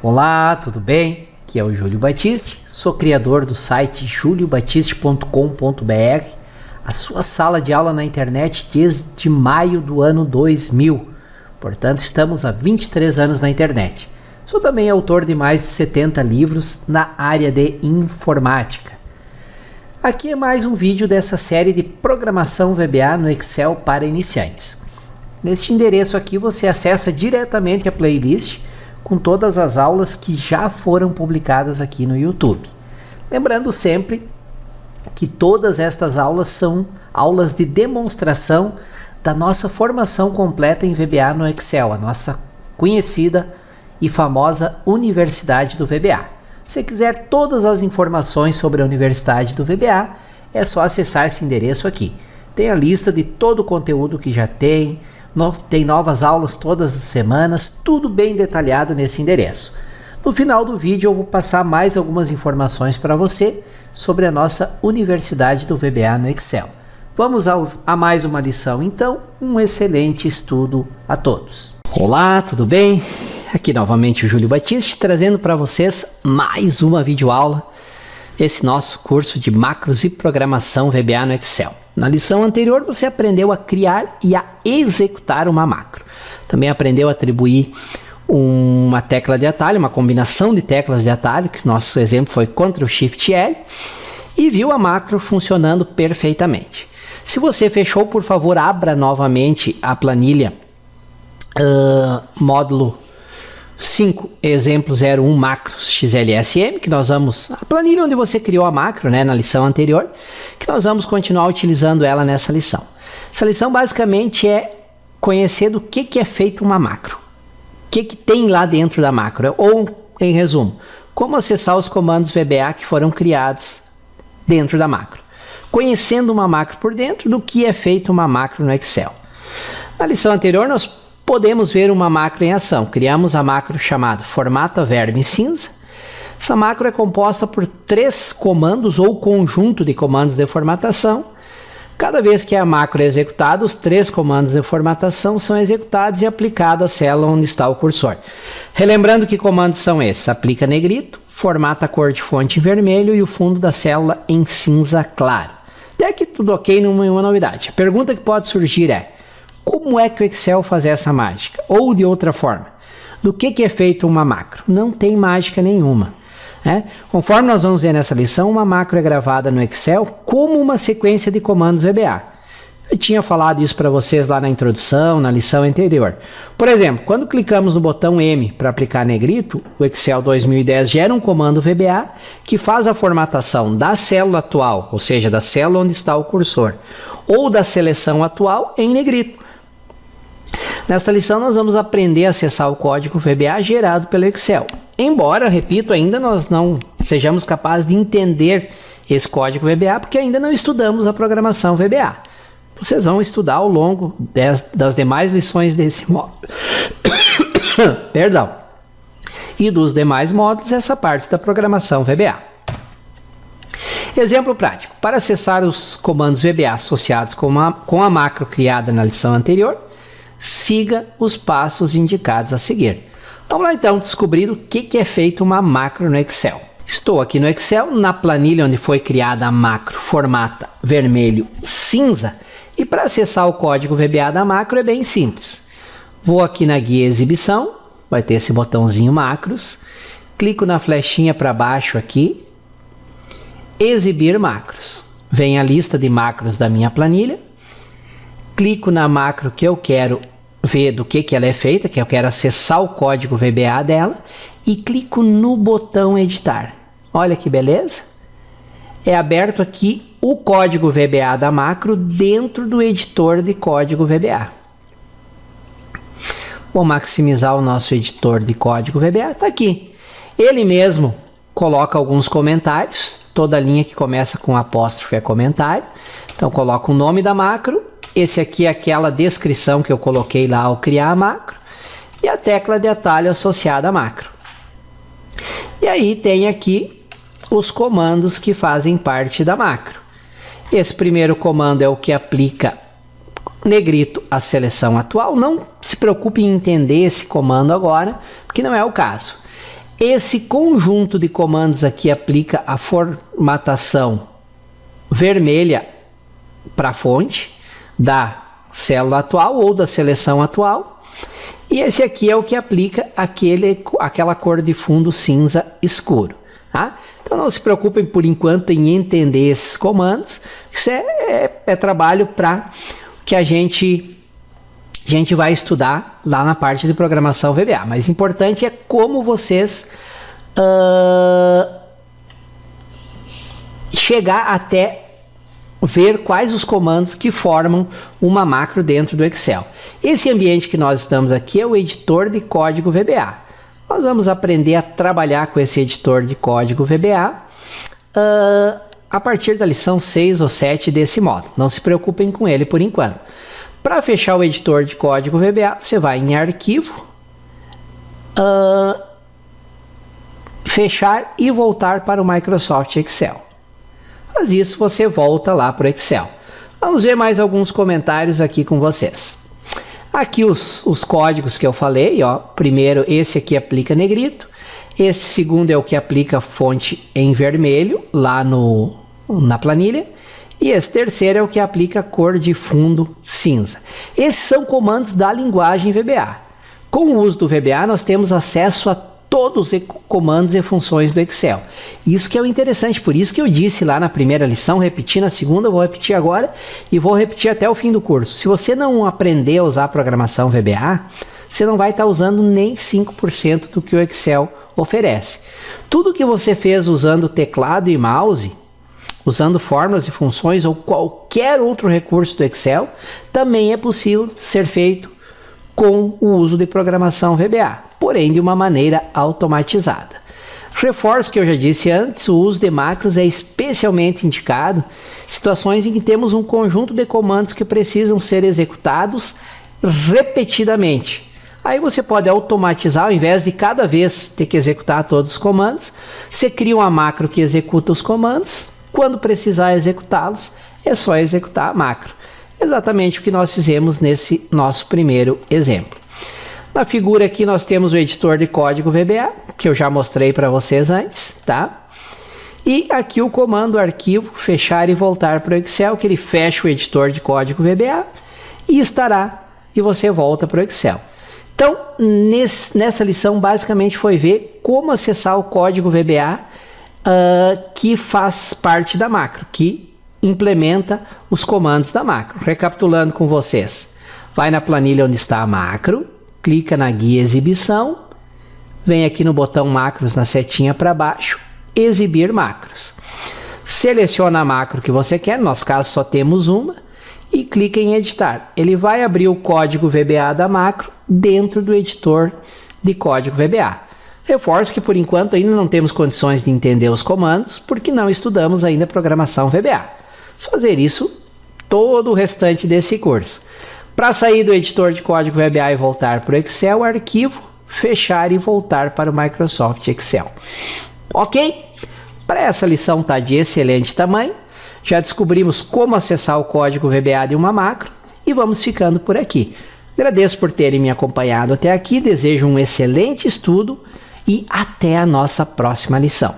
Olá, tudo bem? Aqui é o Júlio Batiste, sou criador do site juliobatiste.com.br, a sua sala de aula na internet desde maio do ano 2000. Portanto, estamos há 23 anos na internet. Sou também autor de mais de 70 livros na área de informática. Aqui é mais um vídeo dessa série de programação VBA no Excel para iniciantes. Neste endereço aqui você acessa diretamente a playlist com todas as aulas que já foram publicadas aqui no YouTube. Lembrando sempre que todas estas aulas são aulas de demonstração da nossa formação completa em VBA no Excel, a nossa conhecida e famosa Universidade do VBA. Se quiser todas as informações sobre a Universidade do VBA, é só acessar esse endereço aqui. Tem a lista de todo o conteúdo que já tem novas aulas todas as semanas, tudo bem detalhado nesse endereço. No final do vídeo eu vou passar mais algumas informações para você sobre a nossa Universidade do VBA no Excel. Vamos a mais uma lição então, um excelente estudo a todos. Olá, tudo bem? Aqui novamente o Júlio Batiste trazendo para vocês mais uma videoaula, esse nosso curso de macros e programação VBA no Excel. Na lição anterior você aprendeu a criar e a executar uma macro. Também aprendeu a atribuir uma tecla de atalho, uma combinação de teclas de atalho, que nosso exemplo foi Ctrl+Shift+L, e viu a macro funcionando perfeitamente. Se você fechou, por favor, abra novamente a planilha módulo 5, exemplo 01 macros XLSM, que nós vamos, a planilha onde você criou a macro, né, na lição anterior, que nós vamos continuar utilizando ela nessa lição. Essa lição basicamente é conhecer do que é feito uma macro, o que tem lá dentro da macro, ou, em resumo, como acessar os comandos VBA que foram criados dentro da macro. Conhecendo uma macro por dentro, do que é feito uma macro no Excel. Na lição anterior nós podemos ver uma macro em ação. Criamos a macro chamada formata verme cinza. Essa macro é composta por 3 comandos ou conjunto de comandos de formatação. Cada vez que a macro é executada, os 3 comandos de formatação são executados e aplicados à célula onde está o cursor. Relembrando que comandos são esses: aplica negrito, formata a cor de fonte em vermelho e o fundo da célula em cinza claro. Até aqui tudo ok, nenhuma novidade. A pergunta que pode surgir é: como é que o Excel faz essa mágica? Ou de outra forma, do que é feito uma macro? Não tem mágica nenhuma. Conforme nós vamos ver nessa lição, uma macro é gravada no Excel como uma sequência de comandos VBA. Eu tinha falado isso para vocês lá na introdução, na lição anterior. Por exemplo, quando clicamos no botão M para aplicar negrito, o Excel 2010 gera um comando VBA que faz a formatação da célula atual, ou seja, da célula onde está o cursor, ou da seleção atual em negrito. Nesta lição nós vamos aprender a acessar o código VBA gerado pelo Excel. Embora, repito, ainda nós não sejamos capazes de entender esse código VBA, porque ainda não estudamos a programação VBA. Vocês vão estudar ao longo das demais lições desse módulo. Perdão. E dos demais módulos, essa parte da programação VBA. Exemplo prático. Para acessar os comandos VBA associados com a macro criada na lição anterior, siga os passos indicados a seguir. Vamos lá então descobrir o que é feito uma macro no Excel. Estou aqui no Excel, na planilha onde foi criada a macro formata vermelho cinza, e para acessar o código VBA da macro é bem simples. Vou aqui na guia exibição, vai ter esse botãozinho macros, clico na flechinha para baixo aqui, exibir macros. Vem a lista de macros da minha planilha, clico na macro que eu quero ver do que ela é feita, que eu quero acessar o código VBA dela, e clico no botão editar. Olha que beleza! É aberto aqui o código VBA da macro dentro do editor de código VBA. Vou maximizar o nosso editor de código VBA, está aqui. Ele mesmo coloca alguns comentários, toda linha que começa com apóstrofe é comentário. Então coloco o nome da macro, esse aqui é aquela descrição que eu coloquei lá ao criar a macro, e a tecla de atalho associada à macro. E aí tem aqui os comandos que fazem parte da macro. Esse primeiro comando é o que aplica negrito à seleção atual. Não se preocupe em entender esse comando agora, porque não é o caso. Esse conjunto de comandos aqui aplica a formatação vermelha para a fonte da célula atual ou da seleção atual. E esse aqui é o que aplica aquela cor de fundo cinza escuro. Tá? Então não se preocupem por enquanto em entender esses comandos. Isso é trabalho para que a gente vai estudar lá na parte de programação VBA. Mas o importante é como vocês chegar até ver quais os comandos que formam uma macro dentro do Excel. Esse ambiente que nós estamos aqui é o editor de código VBA. Nós vamos aprender a trabalhar com esse editor de código VBA a partir da lição 6 ou 7 desse módulo. Não se preocupem com ele por enquanto. Para fechar o editor de código VBA, você vai em Arquivo, Fechar e voltar para o Microsoft Excel. Faz isso, você volta lá para o Excel. Vamos ver mais alguns comentários aqui com vocês. Aqui os códigos que eu falei, ó. Primeiro, esse aqui aplica negrito. Este segundo é o que aplica fonte em vermelho, lá na planilha. E esse terceiro é o que aplica cor de fundo cinza. Esses são comandos da linguagem VBA. Com o uso do VBA, nós temos acesso a todos os comandos e funções do Excel. Isso que é o interessante, por isso que eu disse lá na primeira lição, repeti na segunda, vou repetir agora e vou repetir até o fim do curso. Se você não aprender a usar a programação VBA, você não vai estar usando nem 5% do que o Excel oferece. Tudo que você fez usando teclado e mouse, usando fórmulas e funções ou qualquer outro recurso do Excel, também é possível ser feito com o uso de programação VBA, porém de uma maneira automatizada. Reforço que eu já disse antes, o uso de macros é especialmente indicado em situações em que temos um conjunto de comandos que precisam ser executados repetidamente. Aí você pode automatizar, ao invés de cada vez ter que executar todos os comandos, você cria uma macro que executa os comandos, quando precisar executá-los, é só executar a macro. Exatamente o que nós fizemos nesse nosso primeiro exemplo. Na figura aqui nós temos o editor de código VBA, que eu já mostrei para vocês antes, tá? E aqui o comando arquivo, fechar e voltar para o Excel, que ele fecha o editor de código VBA e você volta para o Excel. Então, nessa lição basicamente foi ver como acessar o código VBA que faz parte da macro, que implementa os comandos da macro. Recapitulando com vocês, vai na planilha onde está a macro, clica na guia exibição, vem aqui no botão macros na setinha para baixo, exibir macros. Seleciona a macro que você quer, no nosso caso só temos uma, e clica em editar. Ele vai abrir o código VBA da macro dentro do editor de código VBA. Reforço que por enquanto ainda não temos condições de entender os comandos, porque não estudamos ainda programação VBA. Vamos fazer isso todo o restante desse curso. Para sair do editor de código VBA e voltar para o Excel, arquivo, fechar e voltar para o Microsoft Excel. Ok? Para essa lição está de excelente tamanho. Já descobrimos como acessar o código VBA de uma macro e vamos ficando por aqui. Agradeço por terem me acompanhado até aqui, desejo um excelente estudo e até a nossa próxima lição.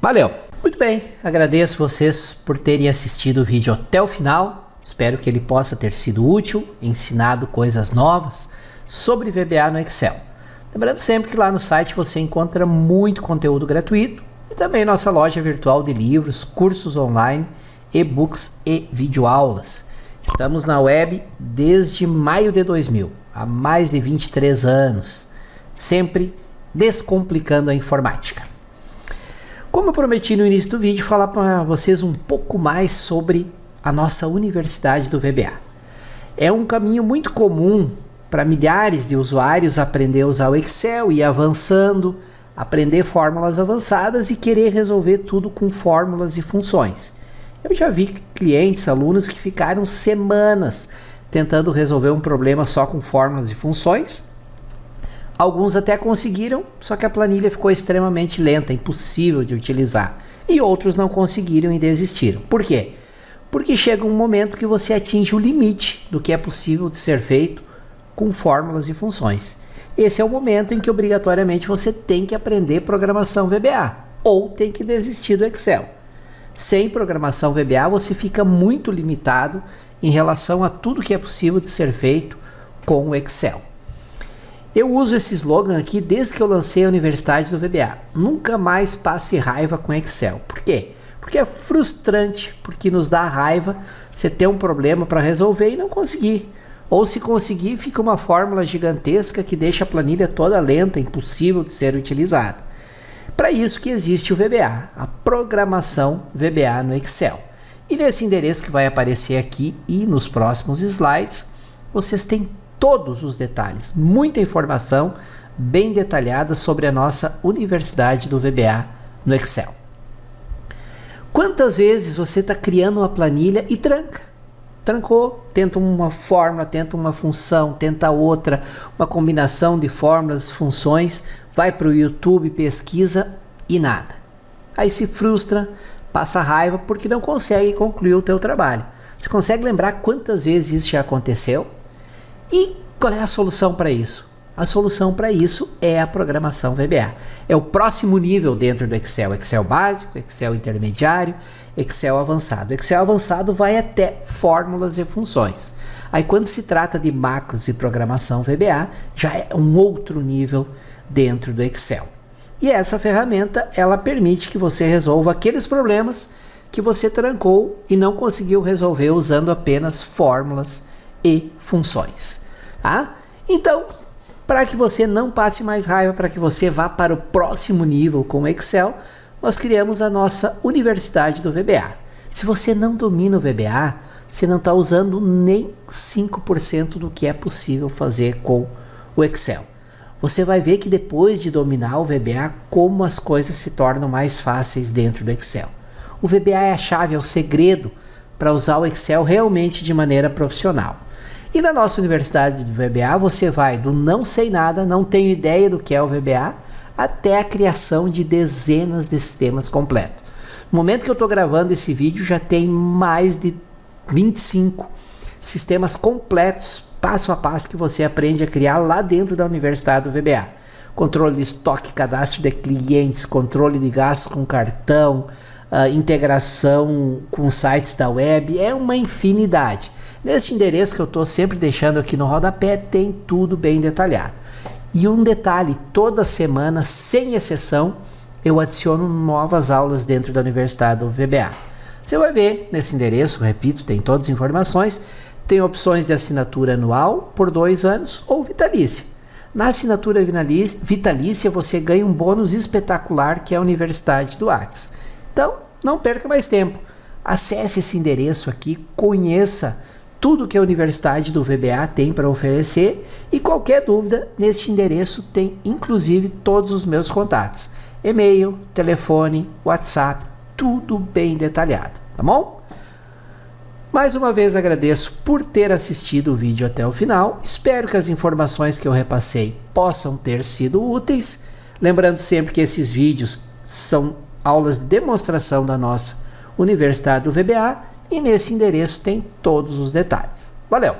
Valeu! Muito bem, agradeço vocês por terem assistido o vídeo até o final. Espero que ele possa ter sido útil, ensinado coisas novas sobre VBA no Excel. Lembrando sempre que lá no site você encontra muito conteúdo gratuito e também nossa loja virtual de livros, cursos online, e-books e videoaulas. Estamos na web desde maio de 2000, há mais de 23 anos, sempre descomplicando a informática. Como eu prometi no início do vídeo, falar para vocês um pouco mais sobre a nossa Universidade do VBA. É um caminho muito comum para milhares de usuários aprender a usar o Excel e ir avançando, aprender fórmulas avançadas e querer resolver tudo com fórmulas e funções. Eu já vi clientes, alunos que ficaram semanas tentando resolver um problema só com fórmulas e funções. Alguns até conseguiram, só que a planilha ficou extremamente lenta, impossível de utilizar. E outros não conseguiram e desistiram. Por quê? Porque chega um momento que você atinge o limite do que é possível de ser feito com fórmulas e funções. esse é o momento em que obrigatoriamente você tem que aprender programação VBA ou tem que desistir do Excel. Sem programação VBA você fica muito limitado em relação a tudo que é possível de ser feito com o Excel. Eu uso esse slogan aqui desde que eu lancei a Universidade do VBA. Nunca mais passe raiva com Excel. Por quê? Porque é frustrante, porque nos dá raiva você ter um problema para resolver e não conseguir. Ou se conseguir, fica uma fórmula gigantesca que deixa a planilha toda lenta, impossível de ser utilizada. Para isso que existe o VBA, a programação VBA no Excel. E nesse endereço que vai aparecer aqui e nos próximos slides, vocês têm todos os detalhes, muita informação bem detalhada sobre a nossa Universidade do VBA no Excel. Quantas vezes você está criando uma planilha e tranca? Trancou, tenta uma fórmula, tenta uma função, tenta outra, uma combinação de fórmulas, funções, vai para o YouTube, pesquisa e nada. Aí se frustra, passa raiva porque não consegue concluir o teu trabalho. Você consegue lembrar quantas vezes isso já aconteceu? E qual é a solução para isso? A solução para isso é a programação VBA. É o próximo nível dentro do Excel. Excel básico, Excel intermediário, Excel avançado. Excel avançado vai até fórmulas e funções. Aí quando se trata de macros e programação VBA, já é um outro nível dentro do Excel. E essa ferramenta, ela permite que você resolva aqueles problemas que você trancou e não conseguiu resolver usando apenas fórmulas e funções. Tá? Então, para que você não passe mais raiva, para que você vá para o próximo nível com o Excel, nós criamos a nossa Universidade do VBA. Se você não domina o VBA, você não está usando nem 5% do que é possível fazer com o Excel. Você vai ver que depois de dominar o VBA, como as coisas se tornam mais fáceis dentro do Excel. O VBA é a chave, é o segredo para usar o Excel realmente de maneira profissional. E na nossa Universidade do VBA, você vai do não sei nada, não tenho ideia do que é o VBA, até a criação de dezenas de sistemas completos. No momento que eu estou gravando esse vídeo, já tem mais de 25 sistemas completos, passo a passo, que você aprende a criar lá dentro da Universidade do VBA. Controle de estoque, cadastro de clientes, controle de gastos com cartão, integração com sites da web, é uma infinidade. Neste endereço que eu estou sempre deixando aqui no rodapé, tem tudo bem detalhado. E um detalhe, toda semana, sem exceção, eu adiciono novas aulas dentro da Universidade do VBA. Você vai ver nesse endereço, repito, tem todas as informações, tem opções de assinatura anual por 2 anos ou vitalícia. Na assinatura vitalícia você ganha um bônus espetacular que é a Universidade do Axis. Então, não perca mais tempo. Acesse esse endereço aqui, conheça tudo que a Universidade do VBA tem para oferecer e qualquer dúvida, neste endereço tem inclusive todos os meus contatos. E-mail, telefone, WhatsApp, tudo bem detalhado, tá bom? Mais uma vez agradeço por ter assistido o vídeo até o final. Espero que as informações que eu repassei possam ter sido úteis. Lembrando sempre que esses vídeos são aulas de demonstração da nossa Universidade do VBA. E nesse endereço tem todos os detalhes. Valeu!